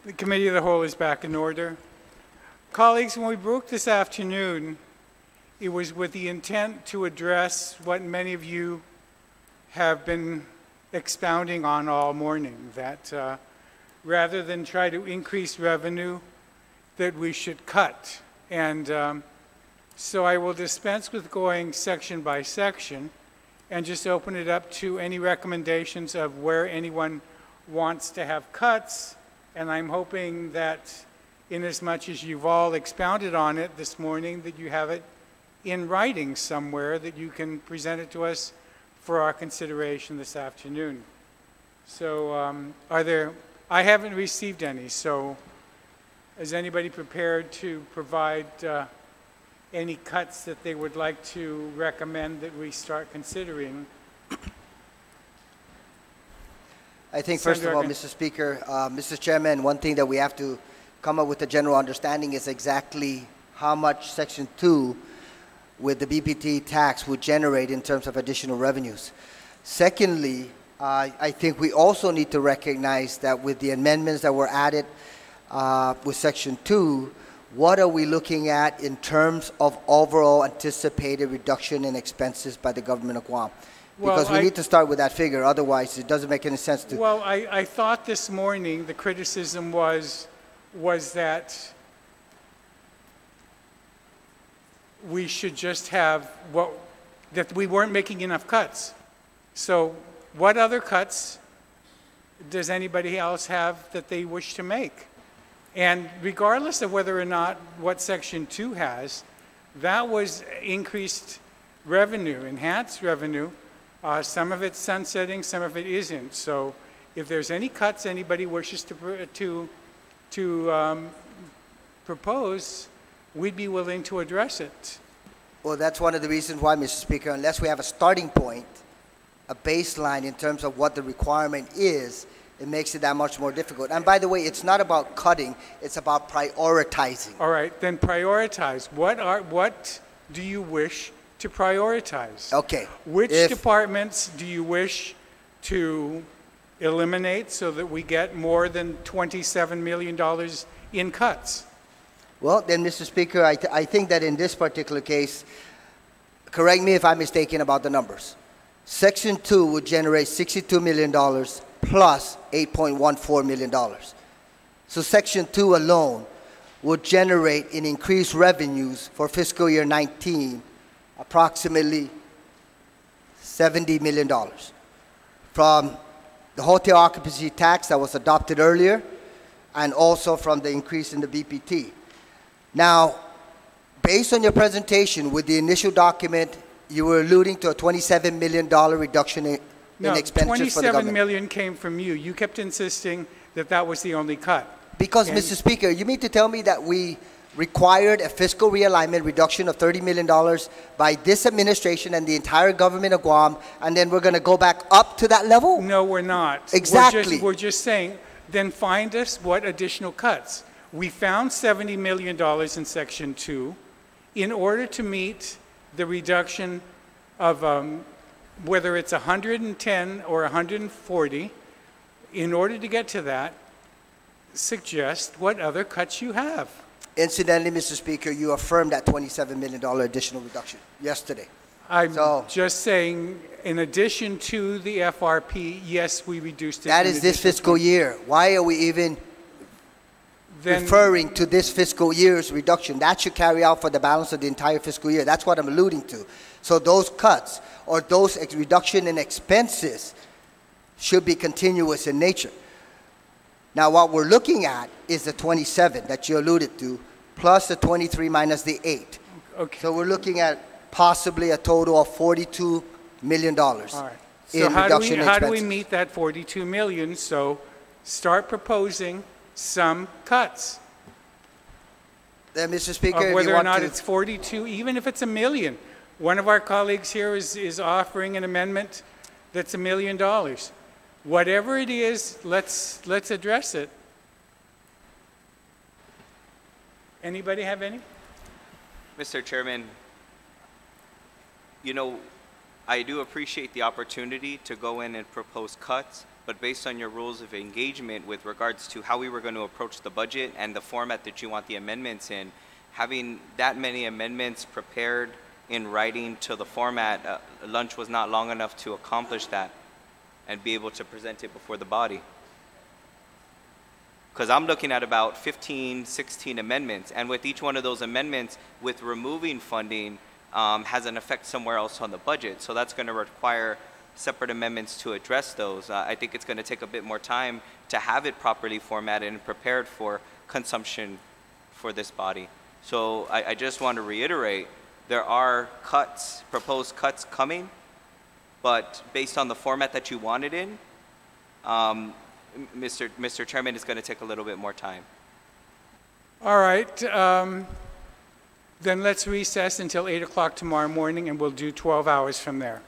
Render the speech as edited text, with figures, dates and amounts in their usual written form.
The Committee of the Whole is back in order. Colleagues, when we broke this afternoon, it was with the intent to address what many of you have been expounding on all morning, that rather than try to increase revenue, that we should cut. And so I will dispense with going section by section and just open it up to any recommendations of where anyone wants to have cuts. And I'm hoping that inasmuch as you've all expounded on it this morning, that you have it in writing somewhere that you can present it to us for our consideration this afternoon. So I haven't received any, so is anybody prepared to provide any cuts that they would like to recommend that we start considering? I think, first of all, Mr. Speaker, Mr. Chairman, one thing that we have to come up with a general understanding is exactly how much Section 2 with the BPT tax would generate in terms of additional revenues. Secondly, I think we also need to recognize that with the amendments that were added with Section 2, what are we looking at in terms of overall anticipated reduction in expenses by the government of Guam? Because we need to start with that figure, otherwise it doesn't make any sense to... Well, I thought this morning the criticism was that we should just have that we weren't making enough cuts. So what other cuts does anybody else have that they wish to make? And regardless of whether or not what Section 2 has, that was increased revenue, enhanced revenue. Some of it's sunsetting, some of it isn't. So if there's any cuts anybody wishes to propose, we'd be willing to address it. Well, that's one of the reasons why, Mr. Speaker, unless we have a starting point, a baseline in terms of what the requirement is, it makes it that much more difficult. And by the way, it's not about cutting, it's about prioritizing. All right, then prioritize. What do you wish to prioritize? Okay. Which departments do you wish to eliminate so that we get more than $27 million in cuts? Well, then, Mr. Speaker, I think that in this particular case, correct me if I'm mistaken about the numbers. Section 2 would generate $62 million plus $8.14 million. So Section 2 alone would generate in increased revenues for fiscal year 19 approximately $70 million from the hotel occupancy tax that was adopted earlier and also from the increase in the BPT. Now, based on your presentation with the initial document, you were alluding to a $27 million reduction in expenditures for the government. $27 million came from you. You kept insisting that that was the only cut. Because, Mr. Speaker, you mean to tell me that we required a fiscal realignment reduction of $30 million by this administration and the entire government of Guam, and then we're going to go back up to that level? No, we're not. Exactly. We're just saying, then find us what additional cuts. We found $70 million in Section 2 in order to meet the reduction of whether it's 110 or 140. In order to get to that, suggest what other cuts you have. Incidentally, Mr. Speaker, you affirmed that $27 million additional reduction yesterday. I'm just saying, in addition to the FRP, yes, we reduced it. That is this fiscal year. Why are we even referring to this fiscal year's reduction? That should carry out for the balance of the entire fiscal year. That's what I'm alluding to. So those cuts or those reduction in expenses should be continuous in nature. Now, what we're looking at is the 27 that you alluded to, plus the 23 minus the 8. Okay. So we're looking at possibly a total of $42 million. All right. So how do we meet that $42 million? So start proposing some cuts. Then, Mr. Speaker, whether or not it's 42, even if it's $1 million. One of our colleagues here is offering an amendment that's $1 million. Whatever it is, let's address it. Anybody have any? Mr. Chairman, you know, I do appreciate the opportunity to go in and propose cuts, but based on your rules of engagement with regards to how we were going to approach the budget and the format that you want the amendments in, having that many amendments prepared in writing to the format, lunch was not long enough to accomplish that and be able to present it before the body. Because I'm looking at about 15, 16 amendments, and with each one of those amendments, with removing funding, has an effect somewhere else on the budget. So that's going to require separate amendments to address those. I think it's going to take a bit more time to have it properly formatted and prepared for consumption for this body. So I just want to reiterate, there are cuts, proposed cuts coming, but based on the format that you want it in, Mr. Chairman, it's going to take a little bit more time. All right, then let's recess until 8 o'clock tomorrow morning, and we'll do 12 hours from there.